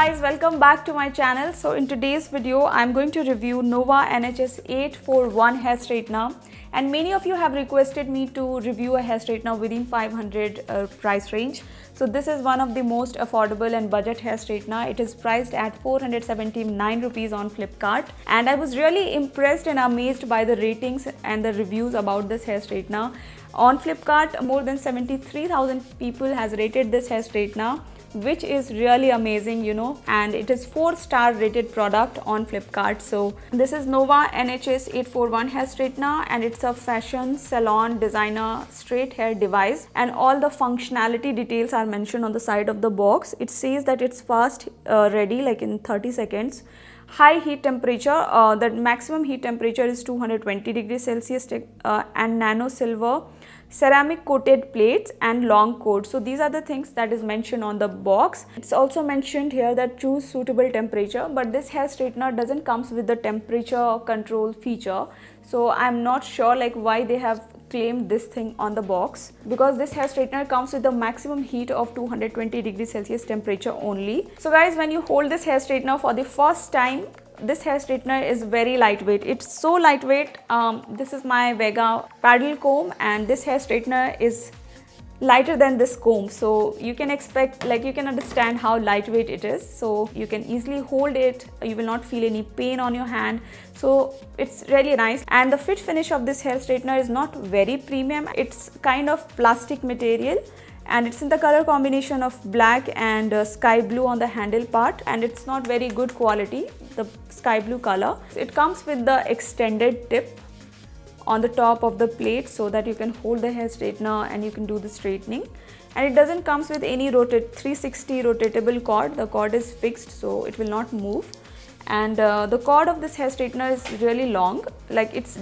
guys, welcome back to my channel. So in today's video I'm going to review Nova NHS 841 hair straightener, and many of you have requested me to review a hair straightener within 500 price range. So this is one of the most affordable and budget hair straightener. It is priced at 479 rupees on Flipkart, and I was really impressed and amazed by the ratings and the reviews about this hair straightener. On Flipkart, more than 73,000 people has rated this hair straightener, which is really amazing, and it is 4-star rated product on Flipkart. So this is Nova NHS 841 hair straightener, and it's a fashion salon designer straight hair device, and all the functionality details are mentioned on the side of the box. It says that it's fast ready, like in 30 seconds. High heat temperature, the maximum heat temperature is 220 degrees Celsius, and nano silver ceramic coated plates and long cord. So these are the things that is mentioned on the box. It's also mentioned here that choose suitable temperature, but this hair straightener doesn't comes with the temperature control feature. So I'm not sure like why they have claimed this thing on the box, because this hair straightener comes with the maximum heat of 220 degrees Celsius temperature only. So guys, when you hold this hair straightener for the first time, this hair straightener is very lightweight. It's so lightweight. This is my Vega paddle comb, and this hair straightener is lighter than this comb, so you can expect, like, you can understand how lightweight it is. So you can easily hold it, you will not feel any pain on your hand, so it's really nice. And the fit finish of this hair straightener is not very premium. It's kind of plastic material, and it's in the color combination of black and sky blue on the handle part, and it's not very good quality, the sky blue color. It comes with the extended tip on the top of the plate so that you can hold the hair straightener and you can do the straightening. And it doesn't comes with any 360 rotatable cord. The cord is fixed, so it will not move. And the cord of this hair straightener is really long. Like it's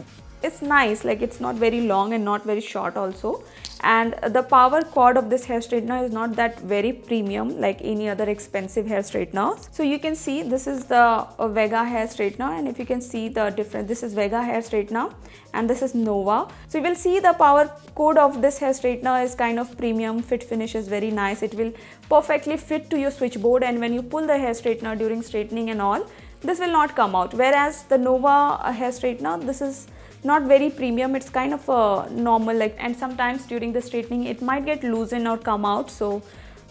nice, like it's not very long and not very short also. And the power cord of this hair straightener is not that very premium like any other expensive hair straighteners. So you can see this is the Vega hair straightener, and if you can see the difference, this is Vega hair straightener and this is Nova. So you will see the power cord of this hair straightener is kind of premium. Fit finish is very nice. It will perfectly fit to your switchboard, and when you pull the hair straightener during straightening and all, this will not come out. Whereas the Nova hair straightener, this is not very premium. It's kind of a normal, like, and sometimes during the straightening it might get loosened or come out. So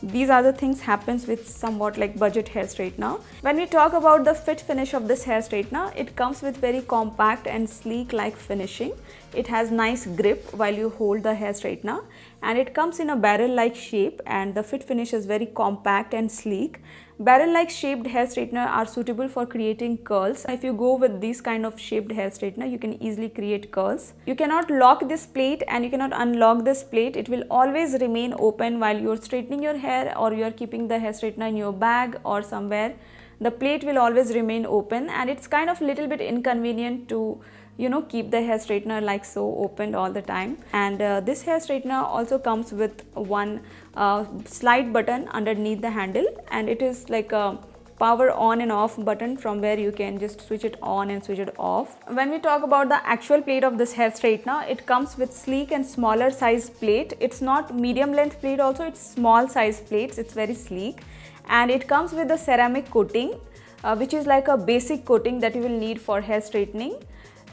these are the things happens with somewhat like budget hair straightener. When we talk about the fit finish of this hair straightener, it comes with very compact and sleek like finishing. It has nice grip while you hold the hair straightener, and it comes in a barrel like shape, and the fit finish is very compact and sleek. Barrel like shaped hair straightener are suitable for creating curls. If you go with this kind of shaped hair straightener, you can easily create curls. You cannot lock this plate and you cannot unlock this plate. It will always remain open while you are straightening your hair, or you are keeping the hair straightener in your bag or somewhere. The plate will always remain open, and it's kind of little bit inconvenient to keep the hair straightener like so opened all the time. And this hair straightener also comes with one slide button underneath the handle, and it is like a power on and off button from where you can just switch it on and switch it off. When we talk about the actual plate of this hair straightener, it comes with sleek and smaller size plate. It's not medium length plate also, it's small size plates. It's very sleek, and it comes with a ceramic coating, which is like a basic coating that you will need for hair straightening.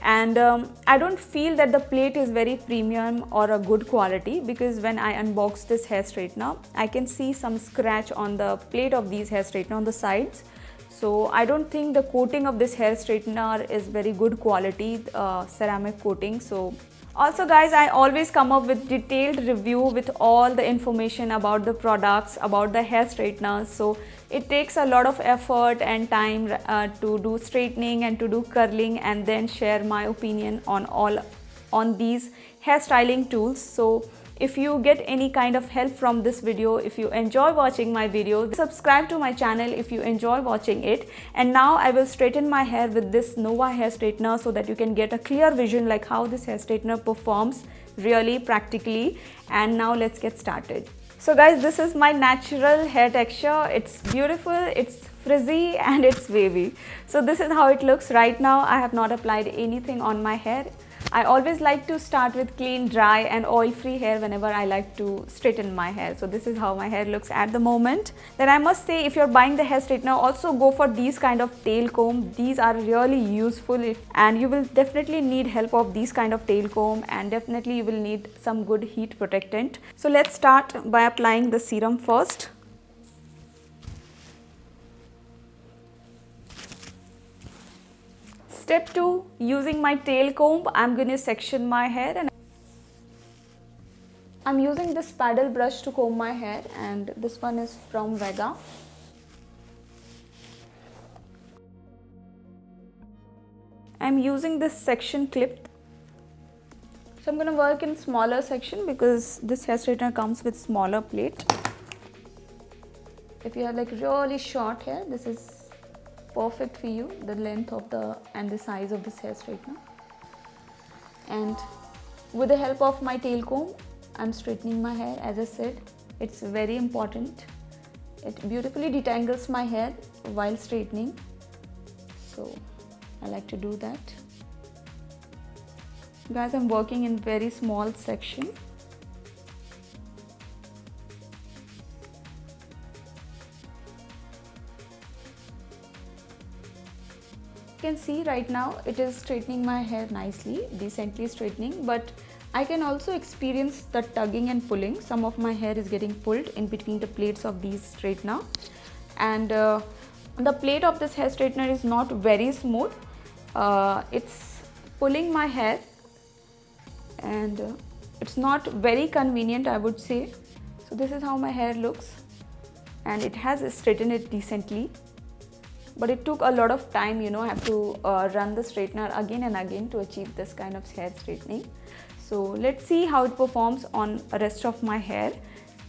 And I don't feel that the plate is very premium or a good quality, because when I unbox this hair straightener, I can see some scratch on the plate of these hair straightener on the sides. So I don't think the coating of this hair straightener is very good quality, ceramic coating. So also guys, I always come up with detailed review with all the information about the products, about the hair straighteners. So it takes a lot of effort and time to do straightening and to do curling, and then share my opinion on these hairstyling tools. So if you get any kind of help from this video, if you enjoy watching my videos, subscribe to my channel if you enjoy watching it. And now I will straighten my hair with this Nova hair straightener so that you can get a clear vision like how this hair straightener performs really practically. And now let's get started. So guys, this is my natural hair texture. It's beautiful, it's frizzy, and it's wavy. So this is how it looks right now. I have not applied anything on my hair. I always like to start with clean, dry and oil-free hair whenever I like to straighten my hair. So this is how my hair looks at the moment. Then I must say, if you're buying the hair straightener, also go for these kind of tail comb. These are really useful and you will definitely need help of these kind of tail comb, and definitely you will need some good heat protectant. So let's start by applying the serum first. Step 2, using my tail comb, I'm going to section my hair, and I'm using this paddle brush to comb my hair, and this one is from Vega. I'm using this section clip. So I'm going to work in smaller section because this hair straightener comes with smaller plate. If you have like really short hair, this is perfect for you, the length of and the size of this hair straightener. And with the help of my tail comb, I'm straightening my hair. As I said, it's very important. It beautifully detangles my hair while straightening, so I like to do that. Guys, I'm working in very small section. You can see right now it is straightening my hair nicely, decently straightening, but I can also experience the tugging and pulling. Some of my hair is getting pulled in between the plates of these straightener, and the plate of this hair straightener is not very smooth. It's pulling my hair, and it's not very convenient, I would say. So this is how my hair looks, and it has straightened it decently. But it took a lot of time, you know, I have to run the straightener again and again to achieve this kind of hair straightening. So let's see how it performs on the rest of my hair.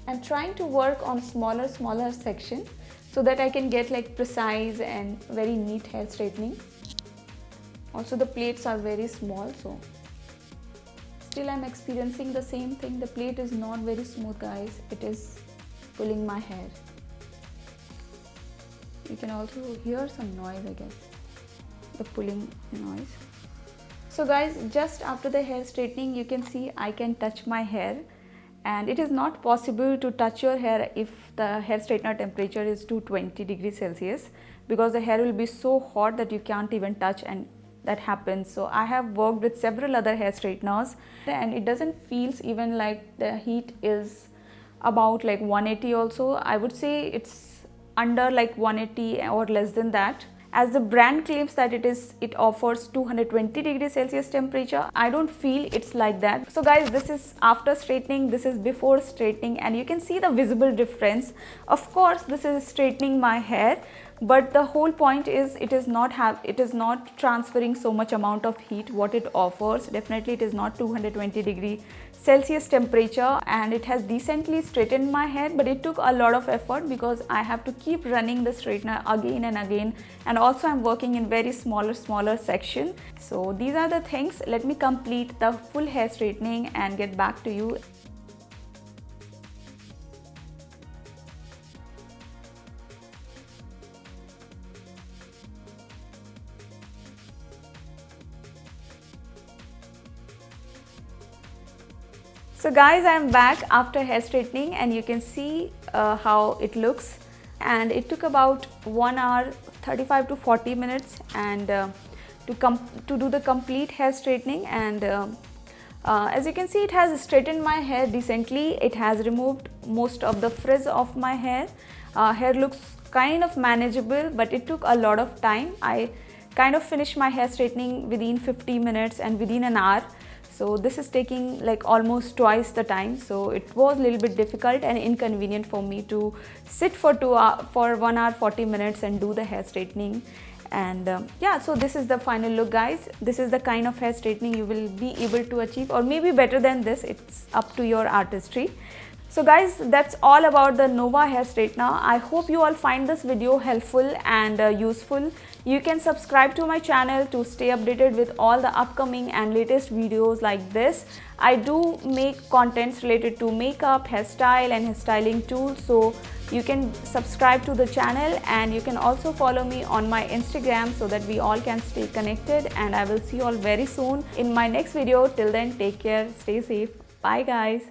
I'm trying to work on smaller section so that I can get like precise and very neat hair straightening. Also the plates are very small, so still I'm experiencing the same thing. The plate is not very smooth, guys. It is pulling my hair. You can also hear some noise, I guess, the pulling noise. So guys, just after the hair straightening, you can see I can touch my hair, and it is not possible to touch your hair if the hair straightener temperature is 220 degrees Celsius, because the hair will be so hot that you can't even touch, and that happens. So I have worked with several other hair straighteners, and it doesn't feel even like the heat is about like 180 also. I would say it's under like 180 or less than that. As the brand claims that it offers 220 degrees Celsius temperature, I don't feel it's like that. So guys, this is after straightening, this is before straightening, and you can see the visible difference. Of course, this is straightening my hair, but the whole point is it is not transferring so much amount of heat what it offers. Definitely it is not 220 degree Celsius temperature, and it has decently straightened my hair, but it took a lot of effort because I have to keep running the straightener again and again, and also I'm working in very smaller section. So these are the things. Let me complete the full hair straightening and get back to you. So guys, I am back after hair straightening, and you can see how it looks, and it took about 1 hour 35 to 40 minutes and to do the complete hair straightening. And as you can see, it has straightened my hair decently. It has removed most of the frizz of my hair. Hair looks kind of manageable, but it took a lot of time. I kind of finished my hair straightening within 50 minutes and within an hour. So this is taking like almost twice the time. So it was a little bit difficult and inconvenient for me to sit for 1 hour 40 minutes and do the hair straightening. And yeah, so this is the final look, guys. This is the kind of hair straightening you will be able to achieve, or maybe better than this. It's up to your artistry. So guys, that's all about the Nova hair straightener. I hope you all find this video helpful and useful. You can subscribe to my channel to stay updated with all the upcoming and latest videos like this. I do make contents related to makeup, hairstyle and hairstyling tools. So You can subscribe to the channel, and you can also follow me on my Instagram so that we all can stay connected, and I will see you all very soon in my next video. Till then, take care, stay safe. Bye guys.